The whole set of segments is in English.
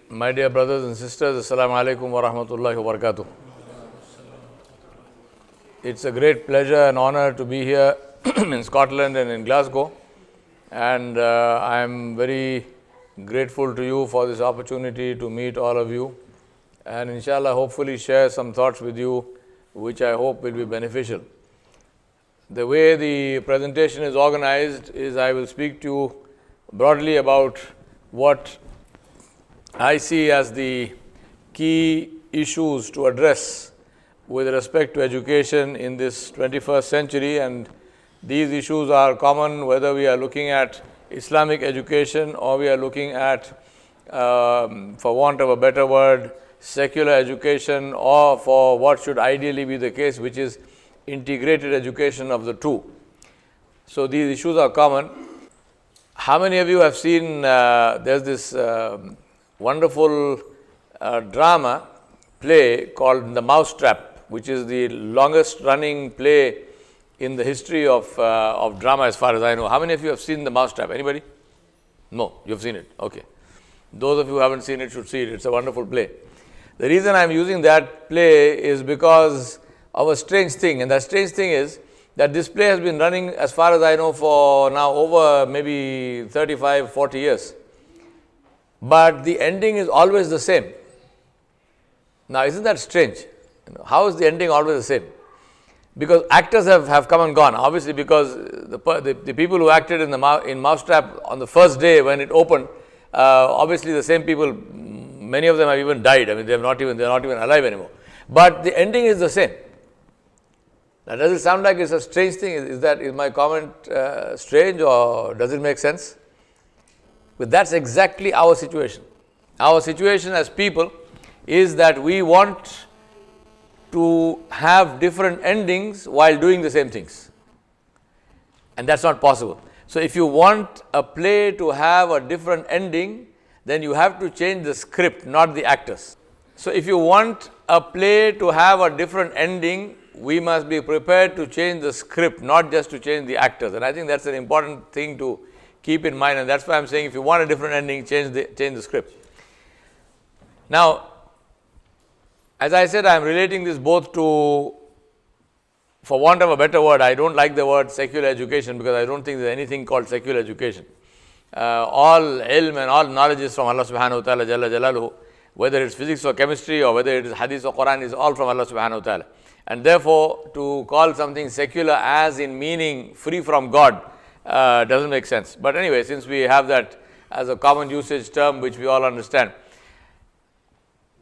My dear brothers and sisters, Assalamu alaikum wa rahmatullahi wa barakatuh. It's a great pleasure and honor to be here in Scotland and in Glasgow. And I am very grateful to you for this opportunity to meet all of you. And inshallah, hopefully share some thoughts with you, which I hope will be beneficial. The way the presentation is organized is I will speak to you broadly about what I see as the key issues to address with respect to education in this 21st century, and these issues are common whether we are looking at Islamic education or we are looking at, for want of a better word, secular education, or for what should ideally be the case, which is integrated education of the two. So these issues are common. How many of you have seen, there's this wonderful drama play called The Mousetrap, which is the longest running play in the history of drama as far as I know. How many of you have seen The Mousetrap? Anybody? No, you've seen it. Okay. Those of you who haven't seen it should see it. It's a wonderful play. The reason I'm using that play is because of a strange thing, and that strange thing is that this play has been running, as far as I know, for now over maybe 35, 40 years. But the ending is always the same. Now, isn't that strange? How is the ending always the same? Because actors have come and gone, obviously, because the people who acted in Mousetrap on the first day when it opened, obviously the same people, many of them have even died. I mean, they're not even alive anymore. But the ending is the same. Now, does it sound like it's a strange thing? Is my comment strange, or does it make sense? But that's exactly our situation. Our situation as people is that we want to have different endings while doing the same things. And that's not possible. So if you want a play to have a different ending, then you have to change the script, not the actors. So if you want a play to have a different ending, we must be prepared to change the script, not just to change the actors. And I think that's an important thing to keep in mind, and that's why I'm saying if you want a different ending, change the script. Now, as I said, I'm relating this both to, for want of a better word, I don't like the word secular education because I don't think there's anything called secular education. All ilm and all knowledge is from Allah subhanahu wa ta'ala jalla jalaluhu, whether it's physics or chemistry or whether it is hadith or Quran, is all from Allah subhanahu wa ta'ala. And therefore, to call something secular as in meaning free from God doesn't make sense. But anyway, since we have that as a common usage term which we all understand,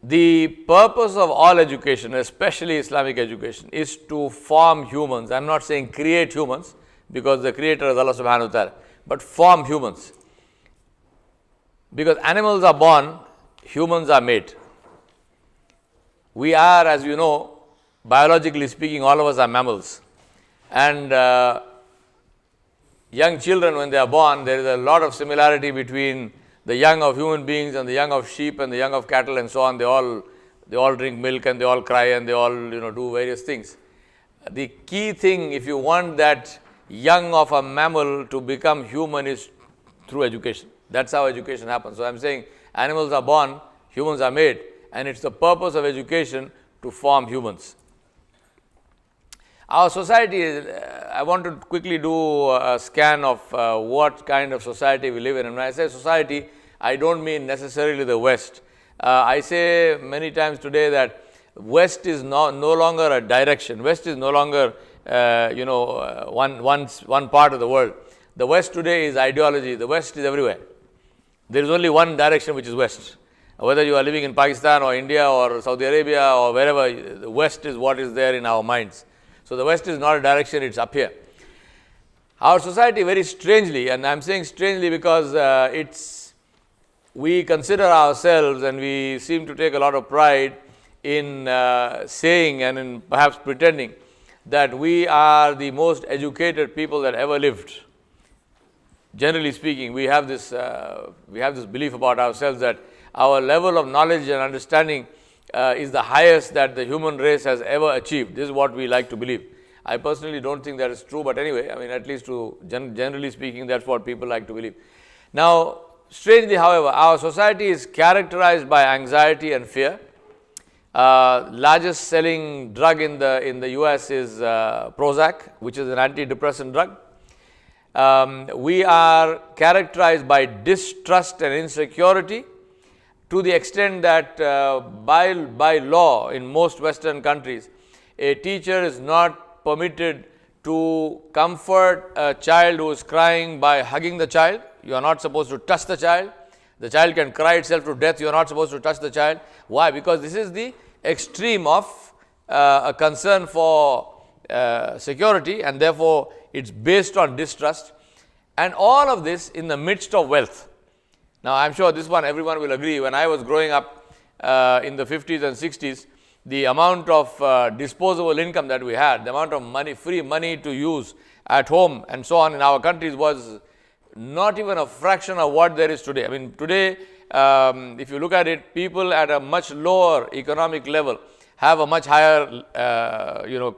the purpose of all education, especially Islamic education, is to form humans. I'm not saying create humans, because the creator is Allah subhanahu wa ta'ala, but form humans. Because animals are born, humans are made. We are, as you know, biologically speaking, all of us are mammals. And young children, when they are born, there is a lot of similarity between the young of human beings and the young of sheep and the young of cattle and so on. They all drink milk and they all cry and they all do various things. The key thing, if you want that young of a mammal to become human, is through education. That's how education happens. So I'm saying animals are born, humans are made, and it's the purpose of education to form humans. Our society, I want to quickly do a scan of what kind of society we live in. And when I say society, I don't mean necessarily the West. I say many times today that West is no longer a direction. West is no longer, one part of the world. The West today is ideology. The West is everywhere. There is only one direction, which is West. Whether you are living in Pakistan or India or Saudi Arabia or wherever, the West is what is there in our minds. So the West is not a direction, it's up here. Our society, very strangely, and I'm saying strangely because we consider ourselves and we seem to take a lot of pride in saying and in perhaps pretending that we are the most educated people that ever lived. Generally speaking, we have this belief about ourselves that our level of knowledge and understanding is the highest that the human race has ever achieved. This is what we like to believe. I personally don't think that is true, but anyway, I mean, at least generally speaking, that's what people like to believe. Now, Strangely, however, our society is characterized by anxiety and fear. Largest selling drug in the US is Prozac, which is an antidepressant drug. We are characterized by distrust and insecurity, to the extent that by law in most Western countries, a teacher is not permitted to comfort a child who is crying by hugging the child. You are not supposed to touch the child. The child can cry itself to death. You are not supposed to touch the child. Why? Because this is the extreme of a concern for security, and therefore it's based on distrust. And all of this in the midst of wealth. Now, I'm sure this one everyone will agree. When I was growing up in the 50s and 60s, the amount of disposable income that we had, the amount of money, free money to use at home and so on in our countries was not even a fraction of what there is today. I mean, today, if you look at it, people at a much lower economic level have a much higher,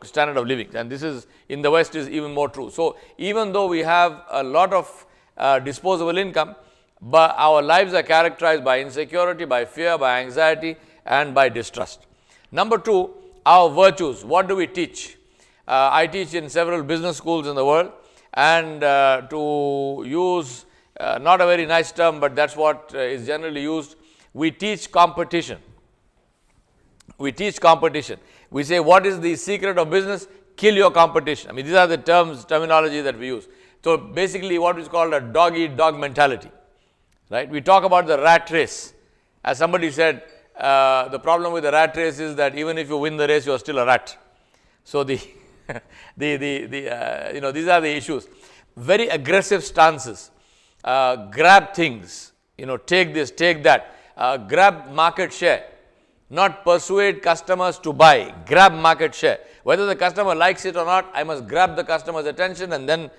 standard of living, and this is in the West is even more true. So, even though we have a lot of disposable income, but our lives are characterized by insecurity, by fear, by anxiety, and by distrust. Number two, our virtues. What do we teach? I teach in several business schools in the world, and to use not a very nice term, but that's what is generally used, we teach competition. We teach competition. We say, what is the secret of business? Kill your competition. I mean, these are the terminology that we use. So, basically what is called a dog-eat-dog mentality, right? We talk about the rat race. As somebody said, the problem with the rat race is that even if you win the race, you are still a rat. So, these are the issues. Very aggressive stances, grab things, take this, take that, grab market share. Not persuade customers to buy, grab market share. Whether the customer likes it or not, I must grab the customer's attention and then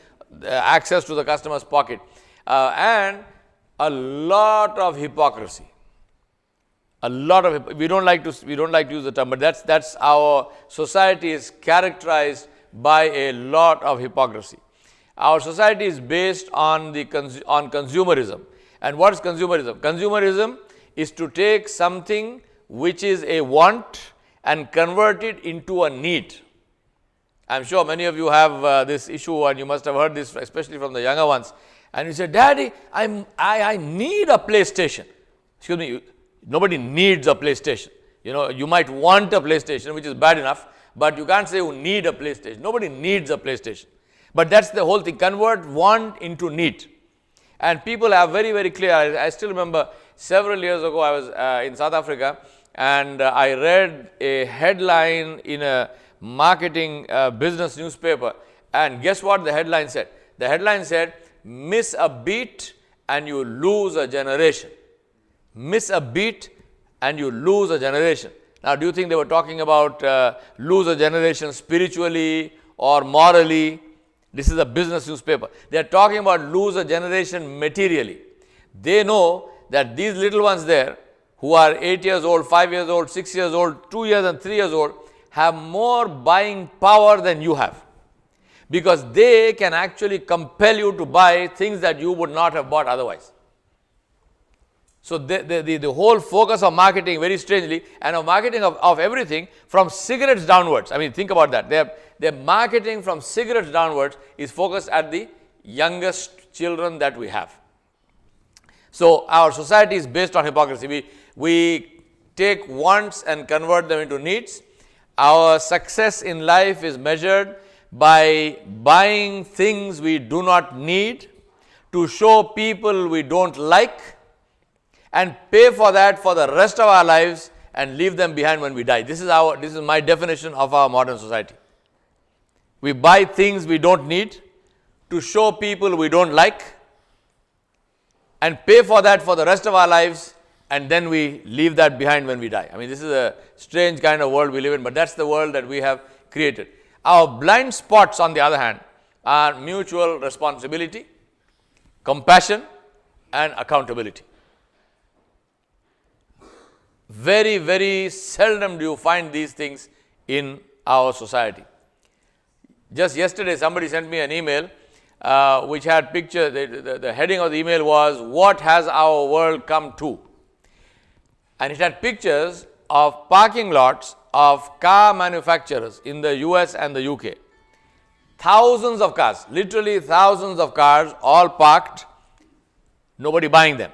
access to the customer's pocket. And a lot of hypocrisy. A lot of we don't like to use the term, but that's our society is characterized by a lot of hypocrisy. Our society is based on consumerism. And what is consumerism? Consumerism is to take something which is a want and convert it into a need. I'm sure many of you have this issue, and you must have heard this, especially from the younger ones. And you say, Daddy, I need a PlayStation. Excuse me, nobody needs a PlayStation. You might want a PlayStation, which is bad enough, but you can't say you need a PlayStation. Nobody needs a PlayStation. But that's the whole thing, convert want into need. And people are very, very clear. I still remember several years ago, I was in South Africa, and I read a headline in a marketing business newspaper, and guess what the headline said? The headline said, miss a beat and you lose a generation. Miss a beat and you lose a generation. Now, do you think they were talking about lose a generation spiritually or morally? This is a business newspaper. They are talking about lose a generation materially. They know that these little ones there, who are 8 years old, 5 years old, 6 years old, 2 years and 3 years old, have more buying power than you have. Because they can actually compel you to buy things that you would not have bought otherwise. So, the whole focus of marketing, very strangely, and of marketing of everything from cigarettes downwards. I mean, think about that. Their marketing from cigarettes downwards is focused at the youngest children that we have. So, our society is based on hypocrisy. We take wants and convert them into needs. Our success in life is measured by buying things we do not need, to show people we don't like, and pay for that for the rest of our lives and leave them behind when we die. This is my definition of our modern society. We buy things we don't need to show people we don't like, and pay for that for the rest of our lives, and then we leave that behind when we die. I mean, this is a strange kind of world we live in, but that's the world that we have created. Our blind spots, on the other hand, are mutual responsibility, compassion, and accountability. Very, very seldom do you find these things in our society. Just yesterday, somebody sent me an email which had pictures. The heading of the email was, "What has our world come to?" And it had pictures of parking lots of car manufacturers in the US and the UK. Thousands of cars, literally thousands of cars, all parked, nobody buying them.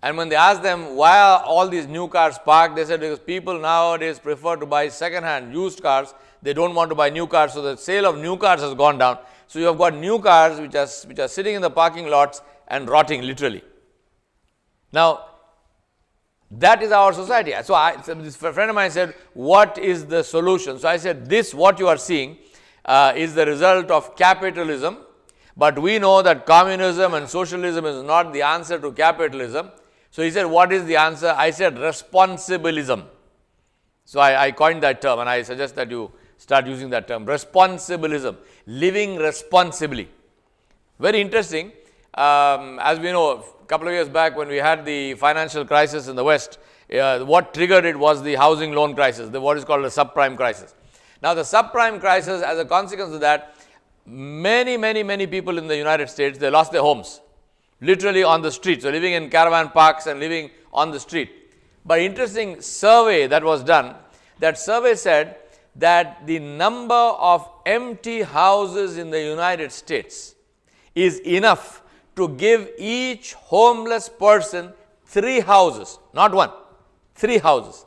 And when they asked them why are all these new cars parked, they said because people nowadays prefer to buy second-hand used cars. They don't want to buy new cars, so the sale of new cars has gone down. So you have got new cars which are sitting in the parking lots and rotting literally. Now, that is our society. So this friend of mine said, what is the solution? So I said, what you are seeing is the result of capitalism, but we know that communism and socialism is not the answer to capitalism. So he said, what is the answer? I said, responsibilism. So I coined that term, and I suggest that you start using that term, responsibilism, living responsibly. Very interesting. As we know, a couple of years back when we had the financial crisis in the West, what triggered it was the housing loan crisis, what is called the subprime crisis. Now, the subprime crisis, as a consequence of that, many people in the United States, they lost their homes, literally on the street. So, living in caravan parks and living on the street. But interesting survey that was done, that survey said that the number of empty houses in the United States is enough to give each homeless person 3 houses, not 1, 3 houses.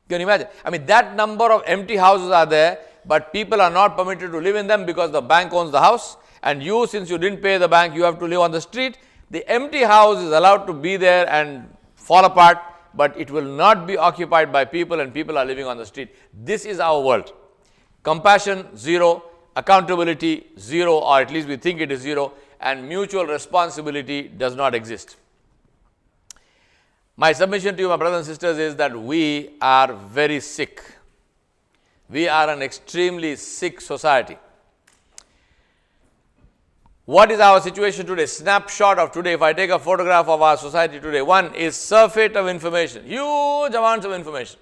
Can you imagine? I mean, that number of empty houses are there, but people are not permitted to live in them because the bank owns the house, and you, since you didn't pay the bank, you have to live on the street. The empty house is allowed to be there and fall apart, but it will not be occupied by people, and people are living on the street. This is our world. Compassion, 0. Accountability, 0, or at least we think it is 0. And mutual responsibility does not exist. My submission to you, my brothers and sisters, is that we are very sick. We are an extremely sick society. What is our situation today? Snapshot of today. If I take a photograph of our society today, one is surfeit of information, huge amounts of information.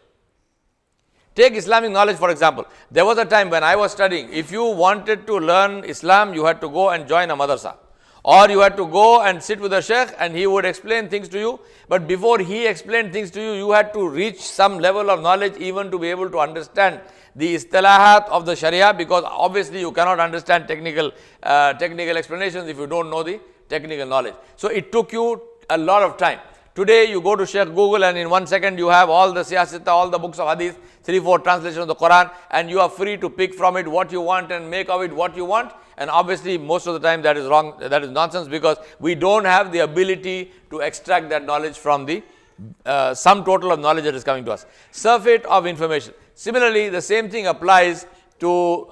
Take Islamic knowledge, for example. There was a time when I was studying, if you wanted to learn Islam, you had to go and join a madrasa. Or you had to go and sit with a sheikh and he would explain things to you. But before he explained things to you, you had to reach some level of knowledge even to be able to understand the istilahat of the Sharia, because obviously you cannot understand technical explanations if you don't know the technical knowledge. So it took you a lot of time. Today you go to Sheikh Google and in 1 second you have all the siyasita, all the books of hadith, 3-4 translations of the Quran, and you are free to pick from it what you want and make of it what you want. And obviously most of the time that is wrong, that is nonsense, because we don't have the ability to extract that knowledge from the sum total of knowledge that is coming to us. Surfeit of information. Similarly, the same thing applies to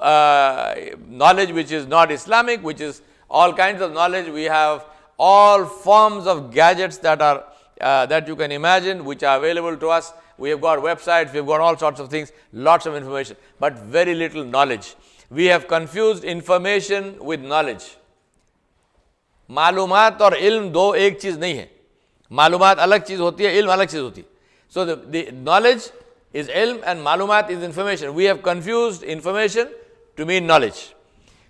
knowledge which is not Islamic, which is all kinds of knowledge. We have all forms of gadgets that are that you can imagine, which are available to us. We have got websites, we have got all sorts of things, lots of information, but very little knowledge. We have confused information with knowledge. मालूमात और इल्म दो एक चीज नहीं है. मालूमात अलग चीज होती है, इल्म अलग चीज होती है. So the knowledge is ilm and malumat is information. We have confused information to mean knowledge.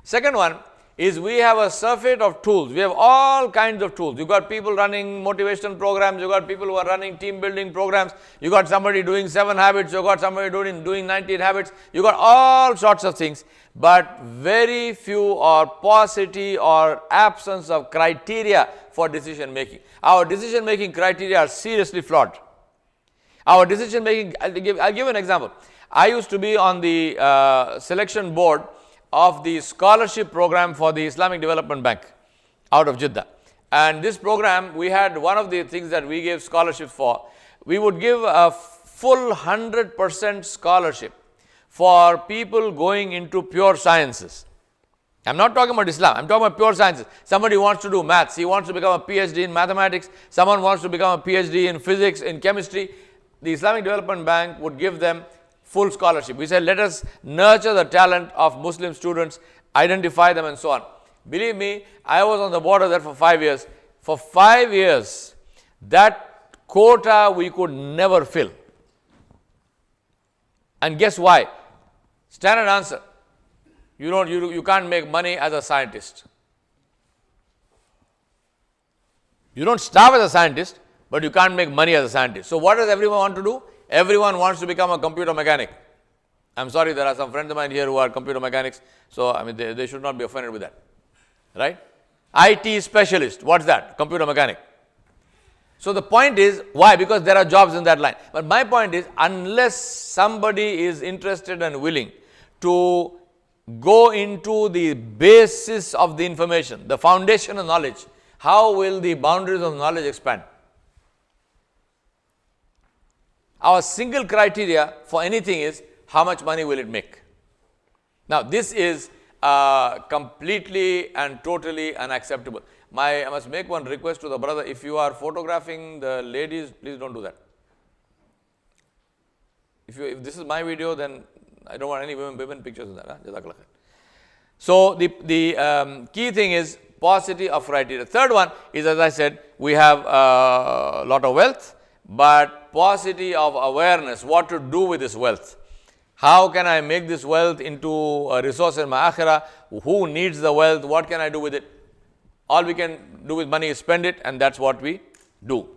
Second one is we have a surfeit of tools. We have all kinds of tools. You got people running motivational programs, you got people who are running team building programs, you got somebody doing 7 habits, you got somebody doing 19 habits, you got all sorts of things, but very few or paucity or absence of criteria for decision making. Our decision making criteria are seriously flawed. Our decision making, I'll give an example. I used to be on the selection board of the scholarship program for the Islamic Development Bank out of Jeddah. And this program, we had one of the things that we gave scholarships for. We would give a full 100% scholarship for people going into pure sciences. I'm not talking about Islam, I'm talking about pure sciences. Somebody wants to do maths, he wants to become a PhD in mathematics, someone wants to become a PhD in physics, in chemistry. The Islamic Development Bank would give them full scholarship. We said, let us nurture the talent of Muslim students, identify them and so on. Believe me, I was on the board of that for 5 years. For 5 years, that quota we could never fill. And guess why? Standard answer. You can't make money as a scientist. You don't starve as a scientist, but you can't make money as a scientist. So what does everyone want to do? Everyone wants to become a computer mechanic. I'm sorry, there are some friends of mine here who are computer mechanics, so I mean they should not be offended with that, right? IT specialist, what's that? Computer mechanic. So the point is, why? Because there are jobs in that line. But my point is, unless somebody is interested and willing to go into the basis of the information, the foundation of knowledge, how will the boundaries of knowledge expand? Our single criteria for anything is, how much money will it make? Now, this is completely and totally unacceptable. I must make one request to the brother. If you are photographing the ladies, please don't do that. If this is my video, then I don't want any women pictures in that. Jazakallah khair. So, the key thing is paucity of criteria. The third one is, as I said, we have a lot of wealth, but paucity of awareness, what to do with this wealth. How can I make this wealth into a resource in my akhirah? Who needs the wealth? What can I do with it? All we can do with money is spend it, and that's what we do.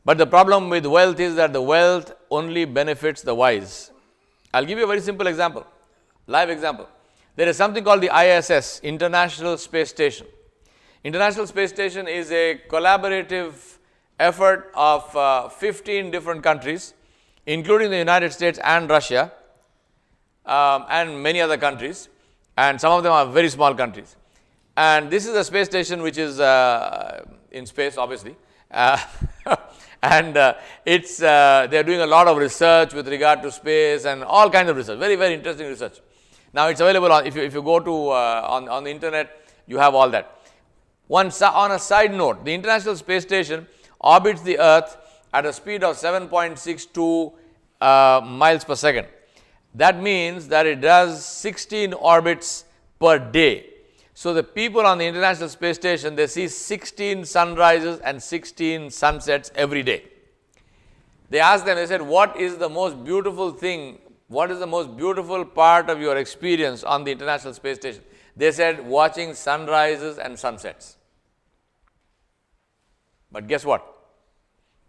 But the problem with wealth is that the wealth only benefits the wise. I'll give you a very simple example, live example. There is something called the ISS, International Space Station. International Space Station is a collaborative effort of 15 different countries, including the United States and Russia, and many other countries, and some of them are very small countries. And this is a space station which is in space, obviously, and they're doing a lot of research with regard to space and all kinds of research, very, very interesting research. Now, it's available on, if you go to on the internet, you have all that. On a side note, the International Space Station orbits the Earth at a speed of 7.62 miles per second. That means that it does 16 orbits per day. So, the people on the International Space Station, they see 16 sunrises and 16 sunsets every day. They asked them, they said, what is the most beautiful thing, what is the most beautiful part of your experience on the International Space Station? They said, watching sunrises and sunsets. But guess what?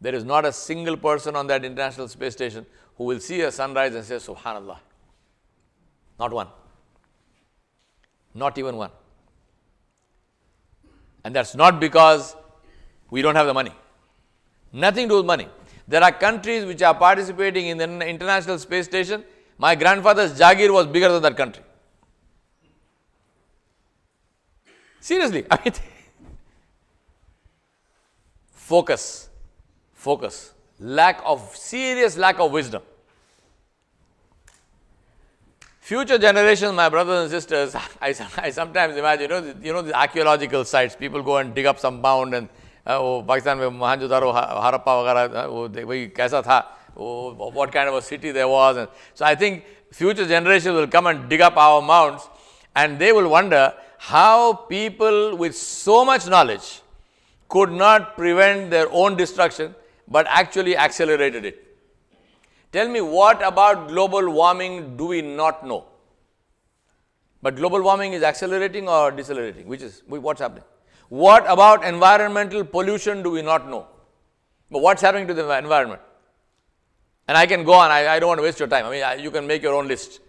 There is not a single person on that International Space Station who will see a sunrise and say, Subhanallah. Not one. Not even one. And that's not because we don't have the money. Nothing to do with money. There are countries which are participating in the International Space Station. My grandfather's Jagir was bigger than that country. Seriously. I mean, focus. Serious lack of wisdom. Future generations, my brothers and sisters, I sometimes imagine, you know the archaeological sites, people go and dig up some mound and Pakistan mein Mohenjo-daro, Harappa वगैरह, कैसा था, what kind of a city there was. And so I think future generations will come and dig up our mounds and they will wonder how people with so much knowledge could not prevent their own destruction but actually accelerated it. Tell me, what about global warming do we not know? But global warming is accelerating or decelerating? What's happening? What about environmental pollution do we not know? But what's happening to the environment? And I can go on, I don't want to waste your time. I mean, you can make your own list.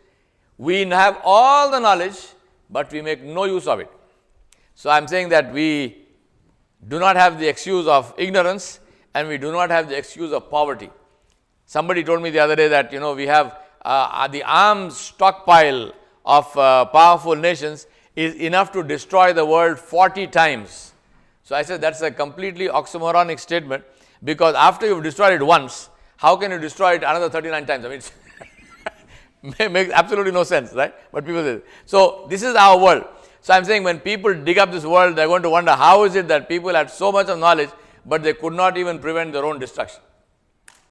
We have all the knowledge, but we make no use of it. So I'm saying that we do not have the excuse of ignorance and we do not have the excuse of poverty. Somebody told me the other day that, we have the arms stockpile of powerful nations is enough to destroy the world 40 times. So I said that's a completely oxymoronic statement, because after you've destroyed it once, how can you destroy it another 39 times? I mean, it makes absolutely no sense, right? But people say, so this is our world. So I'm saying when people dig up this world, they're going to wonder how is it that people had so much of knowledge, but they could not even prevent their own destruction.